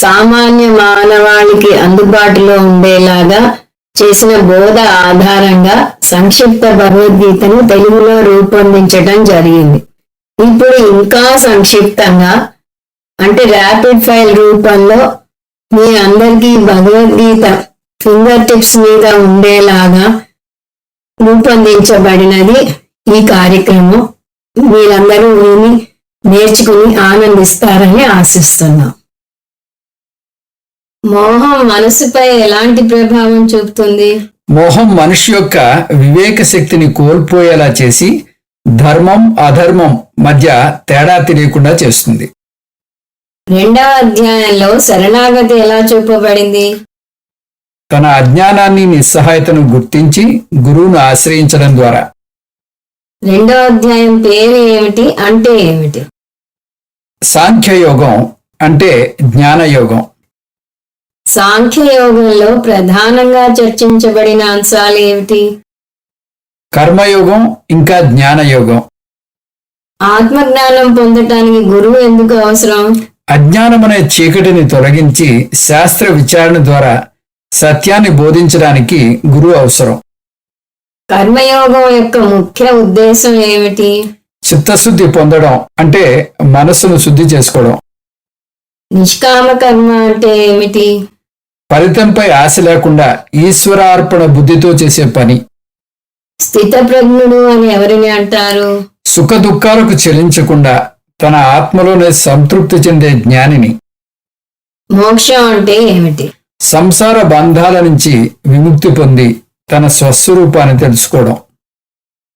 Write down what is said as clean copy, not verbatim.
సామాన్య మానవాళికి అందుబాటులో ఉండేలాగా చేసిన బోధ ఆధారంగా సంక్షిప్త భగవద్గీతను తెలుగులో రూపొందించడం జరిగింది. ఇప్పుడు ఇంకా సంక్షిప్తంగా అంటే ర్యాపిడ్ ఫైల్ రూపంలో మీ అందరికీ భగవద్గీత ఫింగర్ టిప్స్ మీద ఉండేలాగా రూపొందించబడినది ఈ కార్యక్రమం. మీరందరూ విని నేర్చుకుని ఆనందిస్తారని ఆశిస్తున్నాం. మోహం మనసుపై ఎలాంటి ప్రభావం చూపుతుంది? మోహం మనిషి యొక్క వివేక శక్తిని కోల్పోయేలా చేసి ధర్మం అధర్మం మధ్య తేడా తెలియకుండా చేస్తుంది. 2వ అధ్యాయంలో శరణాగతి ఎలా చూపబడింది? తన అజ్ఞానాన్ని నిస్సహాయతను గుర్తించి గురువును ఆశ్రయించడం ద్వారా. 2వ అధ్యాయం పేరు ఏమిటి, అంటే ఏమిటి? సాంఖ్యయోగం అంటే జ్ఞానయోగం. సాంఖ్యయోగంలో ప్రధానంగా చర్చించబడిన అంశాలు ఏమిటి? కర్మయోగం ఇంకా జ్ఞానయోగం. ఆత్మజ్ఞానం పొందటానికి గురువు ఎందుకు అవసరం? అజ్ఞానమనే చీకటిని తొలగించి శాస్త్ర విచారణ ద్వారా సత్యాన్ని బోధించడానికి గురువు అవసరం. కర్మయోగం యొక్క ముఖ్య ఉద్దేశం ఏమిటి? చిత్తశుద్ధి పొందడం అంటే మనస్సును శుద్ధి చేసుకోవడం. నిష్కామ కర్మ అంటే ఏమిటి? ఫలితంపై ఆశ లేకుండా ఈశ్వరార్పణ బుద్ధితో చేసే పని. స్థితప్రజ్ఞుడు అని ఎవరిని అంటారు? సుఖ దుఃఖాలకు చెలించకుండా తన ఆత్మలోనే సంతృప్తి చెందే జ్ఞానిని. మోక్షం అంటే ఏమిటి? సంసార బంధాల నుంచి విముక్తి పొంది తన స్వస్వరూపాన్ని తెలుసుకోవడం.